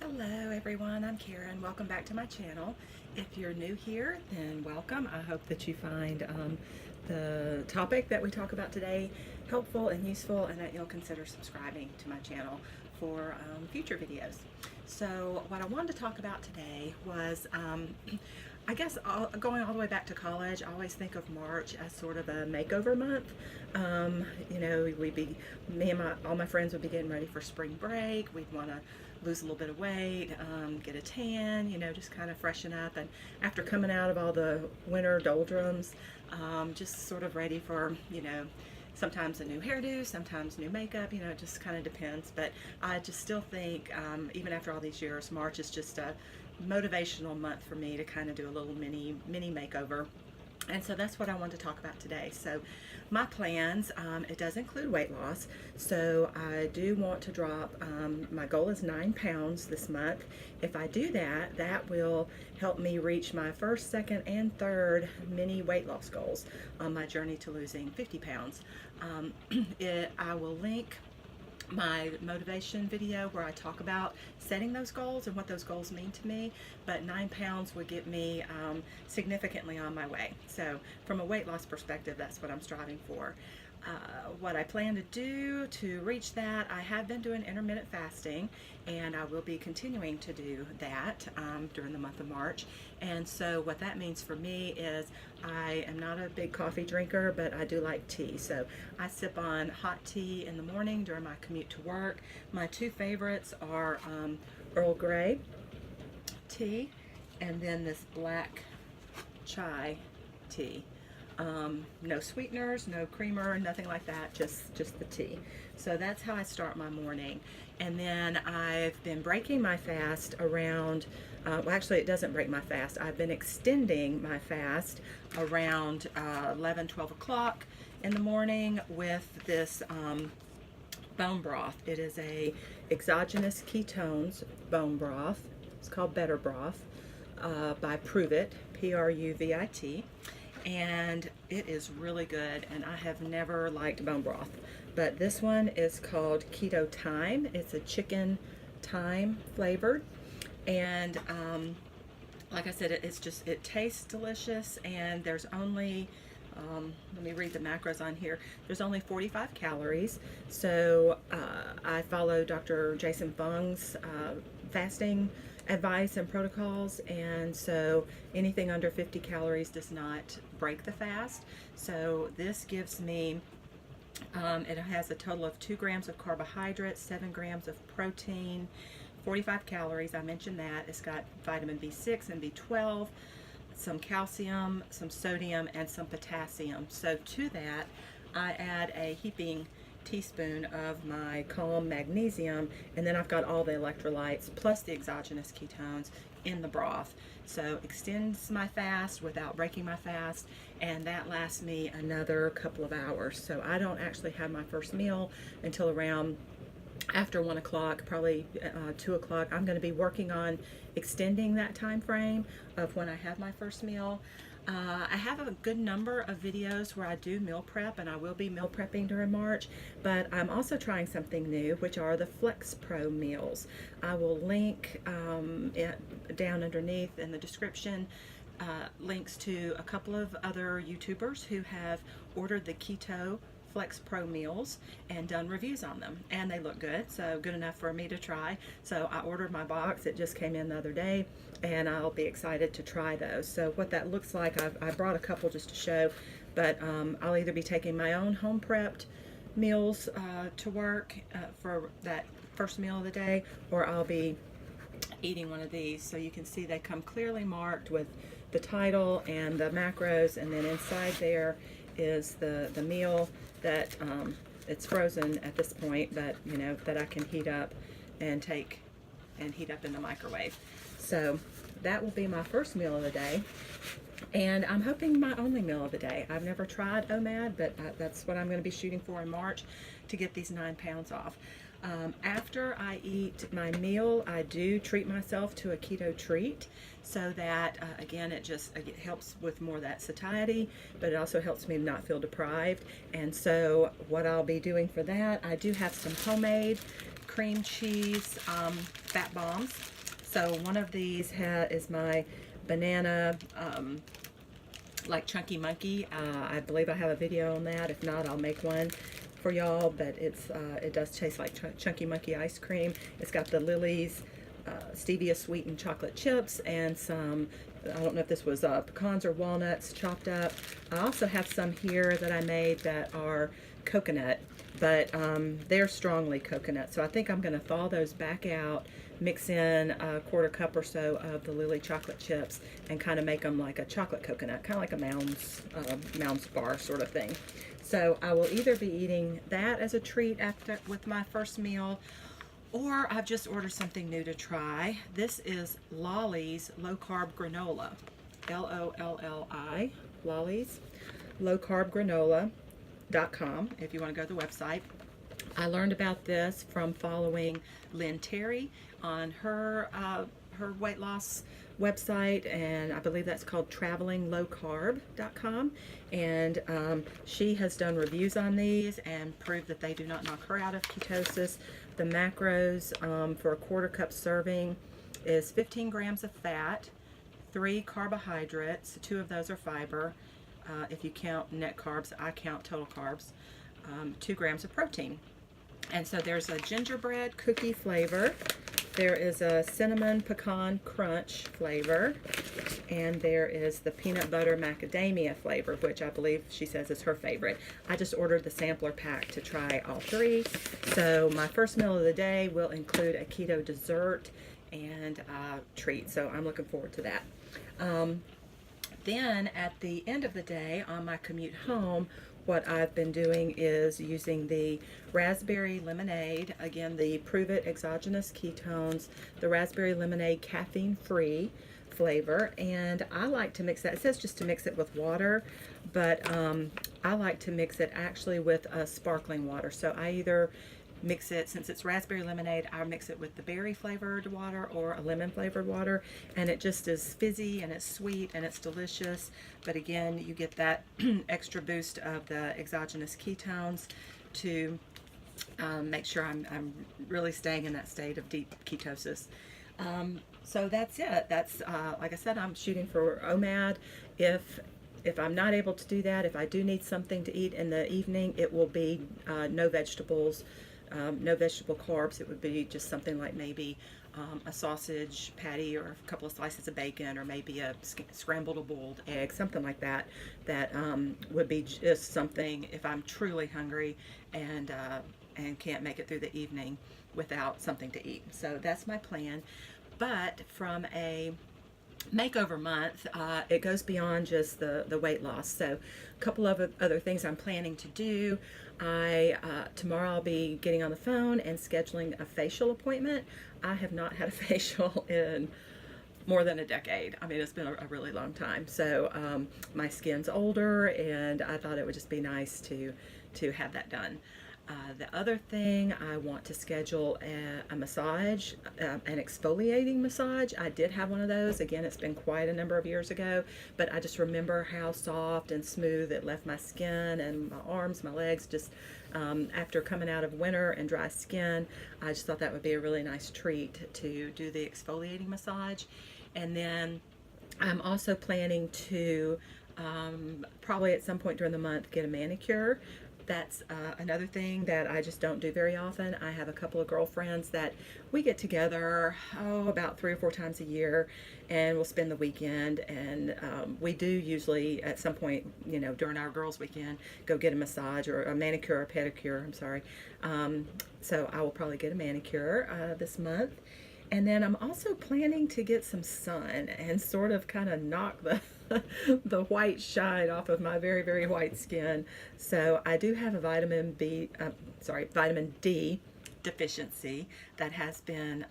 Hello everyone, I'm Karen. Welcome back to my channel. If you're new here, then welcome. I hope that you find the topic that we talk about today helpful and useful, and that you'll consider subscribing to my channel for future videos. So what I wanted to talk about today was I guess going all the way back to college, I always think of March as sort of a makeover month. You know, me and all my friends would be getting ready for spring break. We'd want to lose a little bit of weight, get a tan, you know, just kind of freshen up. And after coming out of all the winter doldrums, just sort of ready for, you know, sometimes a new hairdo, sometimes new makeup, you know, it just kind of depends. But I just still think, even after all these years, March is just a motivational month for me to kind of do a little mini makeover. And so that's what I want to talk about today. So my plans, it does include weight loss. So I do want to drop, my goal is 9 pounds this month. If I do that, that will help me reach my first, second, and third mini weight loss goals on my journey to losing 50 pounds. I will link my motivation video where I talk about setting those goals and what those goals mean to me, but 9 pounds would get me significantly on my way. So from a weight loss perspective, that's what I'm striving for. What I plan to do to reach that, I have been doing intermittent fasting, and I will be continuing to do that during the month of March. And so what that means for me is I am not a big coffee drinker, but I do like tea. So I sip on hot tea in the morning during my commute to work. My two favorites are Earl Grey tea and then this black chai tea. No sweeteners, no creamer, nothing like that, just the tea. So that's how I start my morning. And then I've been breaking my fast around, well actually it doesn't break my fast, I've been extending my fast around 11, 12 o'clock in the morning with this bone broth. It is a exogenous ketones bone broth. It's called Better Broth by Pruvit, Pruvit. And it is really good, and I have never liked bone broth, but this one is called Keto Time. It's a chicken thyme flavored, and like I said, it tastes delicious, and there's only let me read the macros on here. There's only 45 calories. So I follow Dr. Jason Fung's fasting advice and protocols, and so anything under 50 calories does not break the fast. So this gives me, it has a total of 2 grams of carbohydrates, 7 grams of protein, 45 calories. I mentioned that. It's got vitamin B6 and B12, some calcium, some sodium, and some potassium. So to that, I add a heaping teaspoon of my calm magnesium, and then I've got all the electrolytes plus the exogenous ketones in the broth. So extends my fast without breaking my fast, and that lasts me another couple of hours. So I don't actually have my first meal until around after 1 o'clock, probably 2 o'clock. I'm going to be working on extending that time frame of when I have my first meal. I have a good number of videos where I do meal prep, and I will be meal prepping during March, but I'm also trying something new, which are the Flex Pro meals. I will link down underneath in the description links to a couple of other YouTubers who have ordered the Keto Flex Pro meals and done reviews on them, and they look good, so good enough for me to try. So I ordered my box. It just came in the other day, and I'll be excited to try those. So what that looks like, I brought a couple just to show, but I'll either be taking my own home prepped meals to work for that first meal of the day, or I'll be eating one of these. So you can see they come clearly marked with the title and the macros, and then inside there is the meal that it's frozen at this point, but you know, that I can heat up and heat up in the microwave. So that will be my first meal of the day, and I'm hoping my only meal of the day. I've never tried OMAD, but that's what I'm going to be shooting for in March to get these 9 pounds off. After I eat my meal, I do treat myself to a keto treat, so that again, it helps with more of that satiety, but it also helps me not feel deprived. And so what I'll be doing for that, I do have some homemade cream cheese fat bombs. So one of these is my banana like Chunky Monkey. I believe I have a video on that. If not, I'll make one for y'all, but it does taste like Chunky Monkey ice cream. It's got the Lily's stevia sweetened chocolate chips and some, I don't know if this was pecans or walnuts chopped up. I also have some here that I made that are coconut, but they're strongly coconut. So I think I'm going to thaw those back out, mix in a quarter cup or so of the Lily chocolate chips, and kind of make them like a chocolate coconut, kind of like a Mounds bar sort of thing. So I will either be eating that as a treat with my first meal, or I've just ordered something new to try. This is Lolly's Low Carb Granola. L-O-L-L-I, Lolly's Low Carb Granola.com if you want to go to the website. I learned about this from following Lynn Terry on her weight loss website, and I believe that's called travelinglowcarb.com, and she has done reviews on these and proved that they do not knock her out of ketosis. The macros for a quarter cup serving is 15 grams of fat, 3 carbohydrates, 2 of those are fiber. If you count net carbs, I count total carbs, 2 grams of protein. And so there's a gingerbread cookie flavor, there is a cinnamon pecan crunch flavor, and there is the peanut butter macadamia flavor, which I believe she says is her favorite. I just ordered the sampler pack to try all 3. So my first meal of the day will include a keto dessert and a treat, so I'm looking forward to that. Then at the end of the day on my commute home, what I've been doing is using the raspberry lemonade, again the Prove It exogenous ketones, the raspberry lemonade caffeine-free flavor, and I like to mix that. It says just to mix it with water, but I like to mix it actually with sparkling water. So I either mix it, since it's raspberry lemonade, I mix it with the berry flavored water or a lemon flavored water, and it just is fizzy and it's sweet and it's delicious. But again, you get that extra boost of the exogenous ketones to make sure I'm really staying in that state of deep ketosis. So that's it. That's like I said, I'm shooting for OMAD. If I'm not able to do that, if I do need something to eat in the evening, it will be no vegetables. No vegetable carbs. It would be just something like maybe a sausage patty or a couple of slices of bacon, or maybe a scrambled or boiled egg, something like that. That would be just something if I'm truly hungry and can't make it through the evening without something to eat. So that's my plan. But from a makeover month, it goes beyond just the weight loss. So a couple of other things I'm planning to do. Tomorrow I'll be getting on the phone and scheduling a facial appointment. I have not had a facial in more than a decade. I mean, it's been a really long time. So my skin's older, and I thought it would just be nice to have that done. The other thing, I want to schedule a massage, an exfoliating massage. I did have one of those. Again, it's been quite a number of years ago, but I just remember how soft and smooth it left my skin and my arms, my legs, just after coming out of winter and dry skin. I just thought that would be a really nice treat to do the exfoliating massage. And then I'm also planning to probably at some point during the month get a manicure. That's another thing that I just don't do very often. I have a couple of girlfriends that we get together about 3 or 4 times a year, and we'll spend the weekend, and we do usually at some point, you know, during our girls' weekend, go get a massage or a manicure or pedicure, I'm sorry. So I will probably get a manicure this month. And then I'm also planning to get some sun and sort of kind of knock the white shine off of my very, very white skin. So I do have a vitamin D deficiency that has been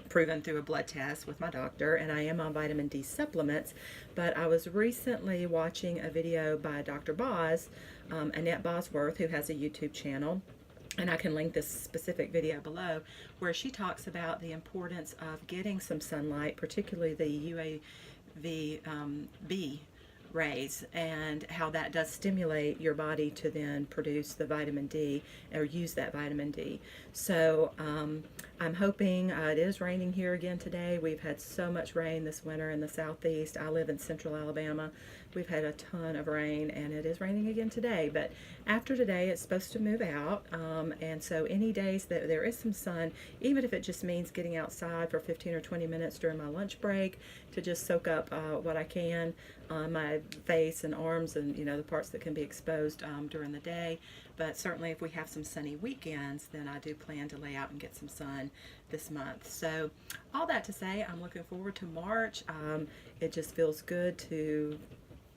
proven through a blood test with my doctor, and I am on vitamin D supplements. But I was recently watching a video by Dr. Boz, Annette Bosworth, who has a YouTube channel, and I can link this specific video below, where she talks about the importance of getting some sunlight, particularly the UAVB rays, and how that does stimulate your body to then produce the vitamin D or use that vitamin D. So I'm hoping, it is raining here again today. We've had so much rain this winter in the southeast. I live in central Alabama. We've had a ton of rain, and it is raining again today. But after today, it's supposed to move out. And so any days that there is some sun, even if it just means getting outside for 15 or 20 minutes during my lunch break to just soak up what I can on my face and arms and, you know, the parts that can be exposed during the day. But certainly if we have some sunny weekends, then I do plan to lay out and get some sun this month. So all that to say, I'm looking forward to March. It just feels good to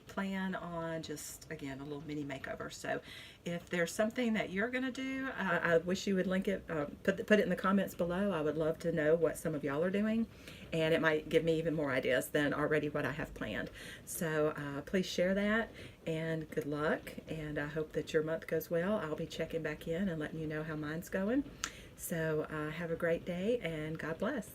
plan on just, again, a little mini makeover. So if there's something that you're going to do, I wish you would link it, put it in the comments below. I would love to know what some of y'all are doing, and it might give me even more ideas than already what I have planned. So please share that, and good luck, and I hope that your month goes well. I'll be checking back in and letting you know how mine's going. So have a great day, and God bless.